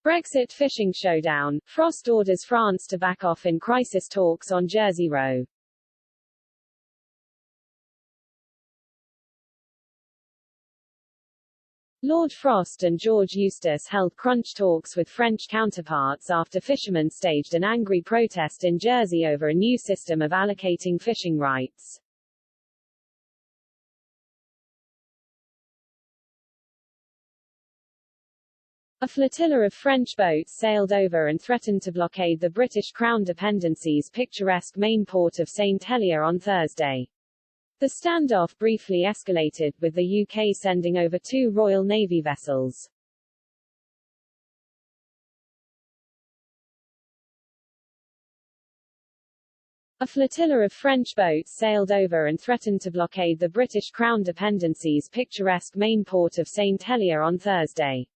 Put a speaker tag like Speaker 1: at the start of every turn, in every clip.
Speaker 1: Brexit fishing showdown. Frost orders France to back off in crisis talks on Jersey Row. Lord Frost and George Eustace held crunch talks with French counterparts after fishermen staged an angry protest in Jersey over a new system of allocating fishing rights. A flotilla of French boats sailed over and threatened to blockade the British Crown Dependency's picturesque main port of St Helier on Thursday. The standoff briefly escalated, with the UK sending over 2 Royal Navy vessels. A flotilla of French boats sailed over and threatened to blockade the British Crown Dependency's picturesque main port of St Helier on Thursday.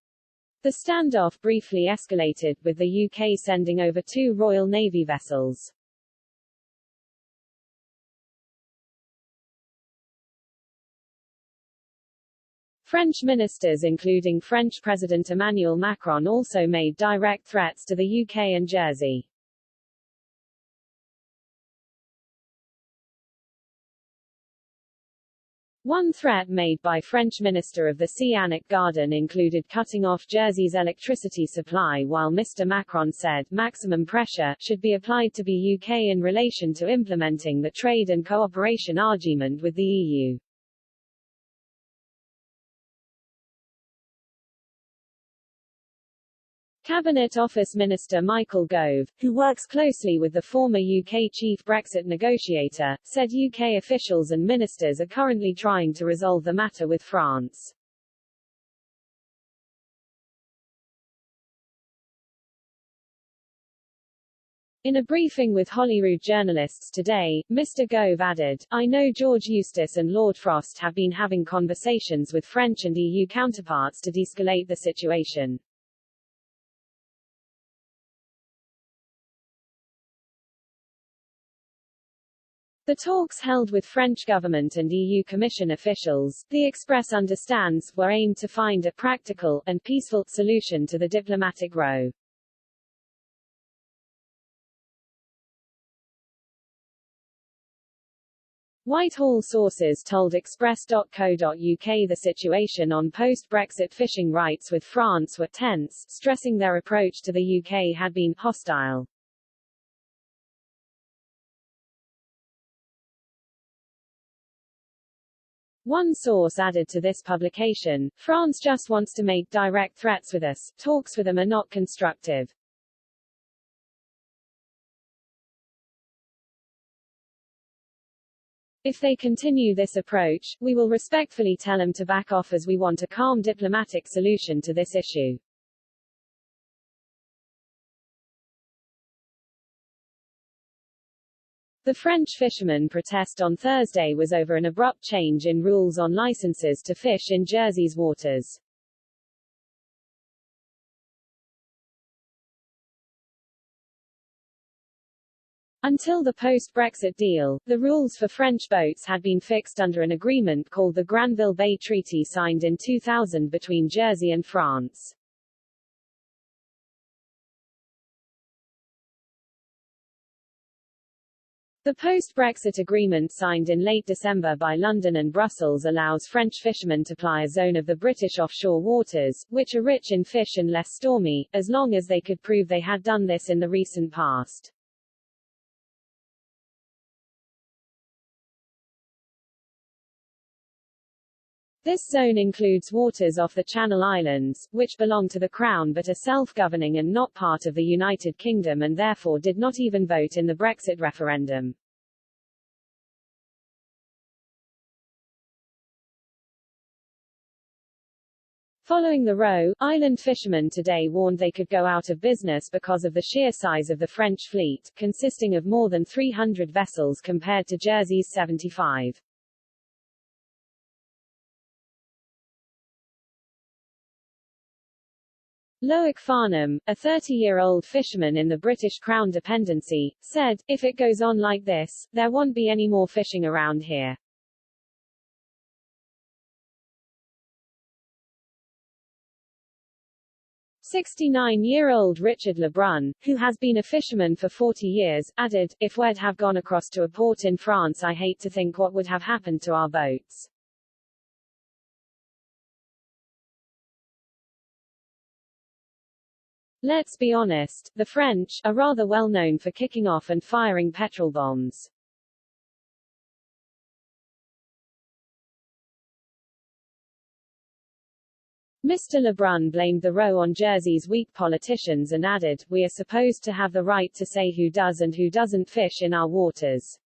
Speaker 1: The standoff briefly escalated, with the UK sending over 2 Royal Navy vessels. French ministers including French President Emmanuel Macron also made direct threats to the UK and Jersey. One threat made by French Minister of the Sea Annick Garden included cutting off Jersey's electricity supply, while Mr Macron said maximum pressure should be applied to the UK in relation to implementing the trade and cooperation argument with the EU. Cabinet Office Minister Michael Gove, who works closely with the former UK chief Brexit negotiator, said UK officials and ministers are currently trying to resolve the matter with France. In a briefing with Holyrood journalists today, Mr Gove added, "I know George Eustace and Lord Frost have been having conversations with French and EU counterparts to de-escalate the situation." The talks held with French government and EU Commission officials, the Express understands, were aimed to find a practical and peaceful solution to the diplomatic row. Whitehall sources told Express.co.uk the situation on post-Brexit fishing rights with France were tense, stressing their approach to the UK had been hostile. One source added to this publication, "France just wants to make direct threats with us, talks with them are not constructive." If they continue this approach, we will respectfully tell them to back off as we want a calm diplomatic solution to this issue. The French fishermen protest on Thursday was over an abrupt change in rules on licenses to fish in Jersey's waters. Until the post-Brexit deal, the rules for French boats had been fixed under an agreement called the Granville Bay Treaty signed in 2000 between Jersey and France. The post-Brexit agreement signed in late December by London and Brussels allows French fishermen to ply a zone of the British offshore waters, which are rich in fish and less stormy, as long as they could prove they had done this in the recent past. This zone includes waters off the Channel Islands, which belong to the Crown but are self-governing and not part of the United Kingdom and therefore did not even vote in the Brexit referendum. Following the row, island fishermen today warned they could go out of business because of the sheer size of the French fleet, consisting of more than 300 vessels compared to Jersey's 75. Loic Farnham, a 30-year-old fisherman in the British Crown Dependency, said, "If it goes on like this, there won't be any more fishing around here." 69-year-old Richard Lebrun, who has been a fisherman for 40 years, added, "If we'd have gone across to a port in France, I hate to think what would have happened to our boats." Let's be honest, the French are rather well known for kicking off and firing petrol bombs. Mr. Lebrun blamed the row on Jersey's weak politicians and added, "We are supposed to have the right to say who does and who doesn't fish in our waters."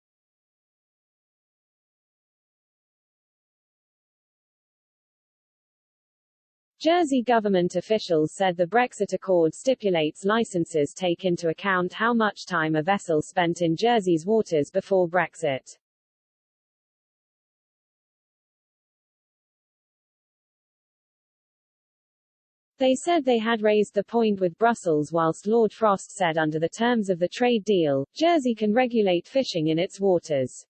Speaker 1: Jersey government officials said the Brexit Accord stipulates licenses take into account how much time a vessel spent in Jersey's waters before Brexit. They said they had raised the point with Brussels whilst Lord Frost said under the terms of the trade deal, Jersey can regulate fishing in its waters.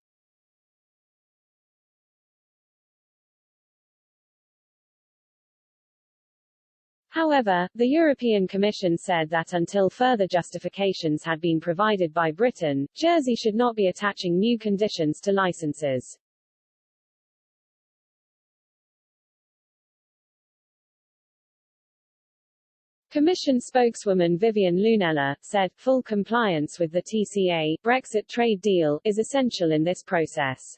Speaker 1: However, the European Commission said that until further justifications had been provided by Britain, Jersey should not be attaching new conditions to licenses. Commission spokeswoman Vivian Lunella said, "Full compliance with the TCA Brexit trade deal is essential in this process."